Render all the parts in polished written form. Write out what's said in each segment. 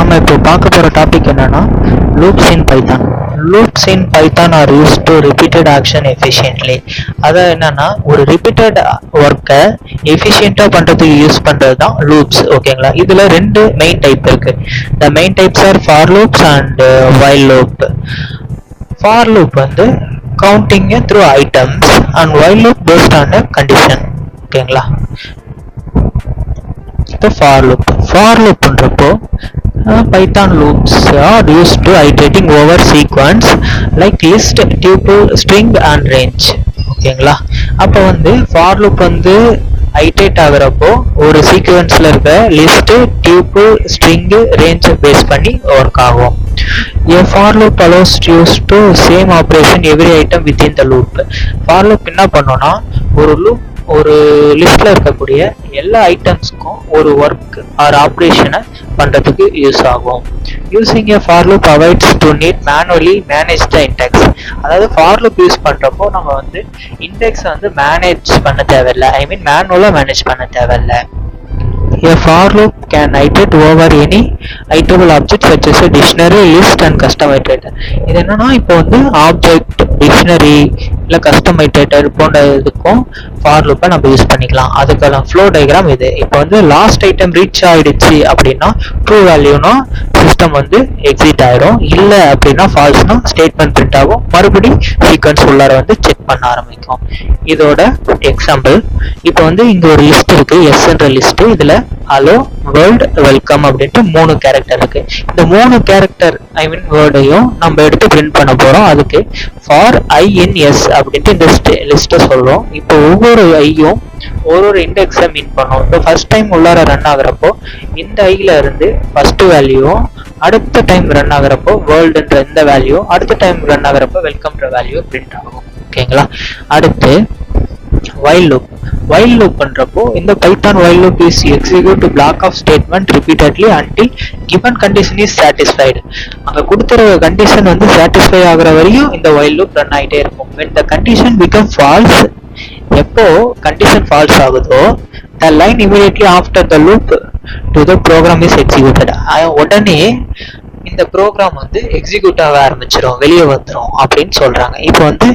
நம்ம இப்போ பார்க்க போகிற டாபிக் என்னன்னா loops in Python. Loops in Python are use to repeated action efficiently. அதாவது என்னன்னா ஒரு ரிப்பீட்டட் ஒர்க்கை எஃபிஷியண்டாக பண்ணுறதுக்கு யூஸ் பண்ணுறது தான் லூப்ஸ். ஓகேங்களா, இதில் ரெண்டு மெயின் டைப் இருக்கு. The main types are for loops and while loop. For loop வந்து counting through items and while loop based on condition. ஓகேங்களா, இப்போ ஃபார் லூப் பண்றப்போ Python loops are used to iterating over sequence like list, tuple, string and range. ஓகேங்களா, அப்போ வந்து for loop வந்து iterate ஆகுறப்போ ஒரு சீக்வன்ஸ்ல இருக்க list, tuple, string, range base பண்ணி ஒர்க் ஆகும். A for loop allows use to same operation every item within the loop. for loop என்ன பண்ணோம்னா ஒரு லிஸ்ட்ல இருக்கக்கூடிய எல்லா ஐட்டம்ஸ்க்கும் ஒரு ஒர்க் ஆர் ஆப்ரேஷனை பண்றதுக்கு யூஸ் ஆகும். Using a for loop avoids to need manually manage the index. அதாவது for loop யூஸ் பண்றப்போ நம்ம வந்து இண்டெக்ஸ் வந்து மேனேஜ் பண்ண தேவையில்லை, ஐ மீன் மேனுவலா மேனேஜ் பண்ண தேவையில்லை. A for loop can iterate over any iterable object such as a dictionary, list and custom iterator. இது என்னன்னா இப்போ வந்து ஆப்ஜெக்ட், டிக்ஷனரி இல்லை கஸ்டம் ஐட்ரேட்டர் போன்ற இதுக்கும் ஃபார் லூப்பை நம்ம யூஸ் பண்ணிக்கலாம். அதுக்கான ஃப்ளோ டயக்ராம் இது. இப்போ வந்து லாஸ்ட் ஐட்டம் ரீச் ஆயிடுச்சு அப்படின்னா ட்ரூ வேல்யூனா சிஸ்டம் வந்து எக்ஸிட் ஆயிடும், இல்லை அப்படின்னா ஃபால்ஸ்னா ஸ்டேட்மெண்ட் பிரிண்ட் ஆகும், மறுபடி சீக்வன்ஸ் உள்ளார வந்து செக் பண்ண ஆரம்பிக்கும். இதோட எக்ஸாம்பிள், இப்போ வந்து இங்க ஒரு லிஸ்ட் இருக்கு, எஸ்ன்ற லிஸ்ட். இதுல ஹலோ, வேர்ல்ட், வெல்கம் அப்படின்ட்டு 3 கேரக்டர் இருக்கு. இந்த 3 கேரக்டர் ஐ மீன் வேர்டையும் நம்ம எடுத்து பிரிண்ட் பண்ண போறோம். அதுக்கு ஃபார் ஐ இன் எஸ் அப்படின்ட்டு இந்த லிஸ்ட்டை சொல்றோம். இப்போ ஒவ்வொரு ஐயும் ஒரு இண்டெக்ஸை மீன் பண்ணோம். இப்போ ஃபர்ஸ்ட் டைம் உள்ளார ரன் ஆகுறப்போ இந்த ஐல இருந்து ஃபர்ஸ்ட் வேல்யூவும், அடுத்த டைம் ரன் ஆகுறப்போ வேர்ல்டுன்ற இந்த வேல்யூ, அடுத்த டைம் ரன் ஆகுறப்போ வெல்கம்ன்ற வேல்யூ பிரிண்ட் ஆகும். ஓகேங்களா, அடுத்து while loop பண்றப்போ இந்த Python while loop is execute block of statement repeatedly until given condition is satisfied. அங்க கொடுத்துற கண்டிஷன் வந்து satisfy ஆகுற வரையும் இந்த while loop ரன் ஆயிட்டே இருக்கும். when the condition become false, எப்போ கண்டிஷன் ஃபால்ஸ் ஆகுதோ the line immediately after the loop to the program is executed. உடனே இந்த ப்ரோக்ராம் வந்து எக்ஸிக்யூட் ஆக ஆரம்பிச்சிடும், வெளியே வந்துடும் அப்படின்னு சொல்றாங்க. இப்போ வந்து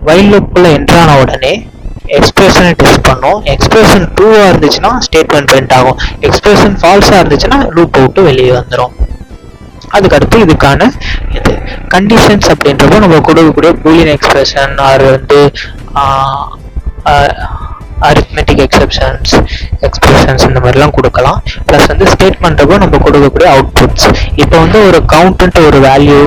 while loop குள்ள என்டர் ஆன உடனே எக்ஸ்பிரஷனை டெஸ்ட் பண்ணும். எக்ஸ்பிரஷன் ட்ரூவா இருந்துச்சுன்னா ஸ்டேட்மெண்ட் பிரிண்ட் ஆகும், எக்ஸ்பிரஷன் ஃபால்ஸா இருந்துச்சுன்னா லூப் விட்டு வெளியே வந்துடும். அதுக்கடுத்து இதுக்கான இது கண்டிஷன்ஸ் அப்படின்றப்போ நம்ம கொடுக்கக்கூடிய பூலியன் எக்ஸ்பிரஷன் ஆர் வந்து அரித்மெட்டிக் எக்ஸ்பிரஷன்ஸ் இந்த மாதிரிலாம் கொடுக்கலாம். ப்ளஸ் வந்து ஸ்டேட்மெண்ட்டப்போ நம்ம கொடுக்கக்கூடிய அவுட்புட்ஸ். இப்போ வந்து ஒரு கவுண்ட்ன்ட்டு ஒரு வேல்யூ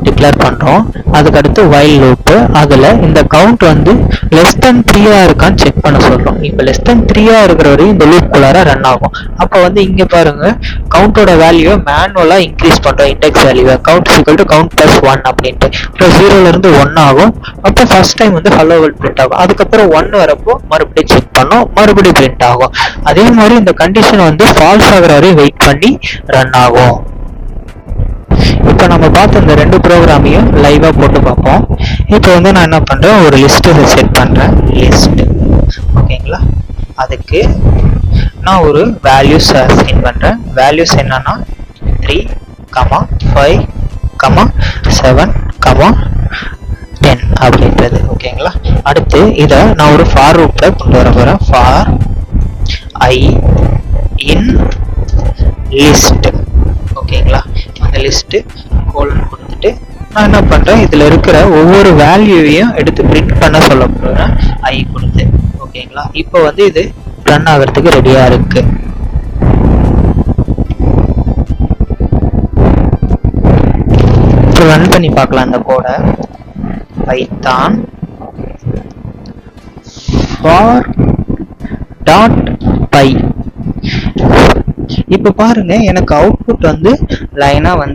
டிக்ளேர் பண்றோம். அதுக்கடுத்து while loop, அதுல இந்த கவுண்ட் வந்து லெஸ் தென் 3 இருக்கான்னு செக் பண்ண சொல்றோம். இப்போ லெஸ் தென் 3 இருக்கிற வரையும் இந்த லூப் குள்ளார ரன் ஆகும். அப்போ வந்து இங்க பாருங்க, கவுண்டோட வேல்யூவை மேனுவலா இன்க்ரீஸ் பண்றோம். இண்டெக்ஸ் வேல்யூவை count equal to count plus 1 அப்படின்ட்டு. இப்போ 0ல இருந்து 1 ஆகும். அப்போ ஃபர்ஸ்ட் டைம் வந்து ஹலோ வேர்ல்ட் பிரிண்ட் ஆகும். அதுக்கப்புறம் 1 வரப்போ மறுபடியும் செக் பண்ணோம், மறுபடியும் பிரிண்ட் ஆகும். அதே மாதிரி இந்த கண்டிஷன் வந்து ஃபால்ஸ் ஆகுற வரையும் வெயிட் பண்ணி ரன் ஆகும். இப்போ நம்ம பார்த்த இந்த 2 ப்ரோக்ராமையும் லைவா போட்டு பார்ப்போம். இப்போ வந்து நான் என்ன பண்றேன், ஒரு லிஸ்ட் செட் பண்றேன், லிஸ்ட். ஓகேங்களா, அதுக்கு நான் ஒரு வேல்யூஸ் அசைன் பண்றேன். வேல்யூஸ் என்னன்னா 3, 5, 7, 10 அப்படின்றது. ஓகேங்களா, அடுத்து இதை நான் ஒரு ஃபார் லூப்ல கொண்டு வர போறேன். For I in list. ஓகேங்களா, அந்த லிஸ்ட் கோலன் கொடுத்துட்டு நான் என்ன பண்றேன், இதுல இருக்கிற ஒவ்வொரு வேல்யூவையும் எடுத்து பிரிண்ட் பண்ண சொல்ல போறேன் ஐ கொடுத்து. ஓகேங்களா, இப்போ வந்து இது ரன் ஆகிறதுக்கு ரெடியா இருக்கு. இப்போ ரன் பண்ணி பார்க்கலாம் இந்த கோடை. Python for dot py. இப்ப பாருங்க, எனக்கு அவுட்புட் வந்து லைனா வந்து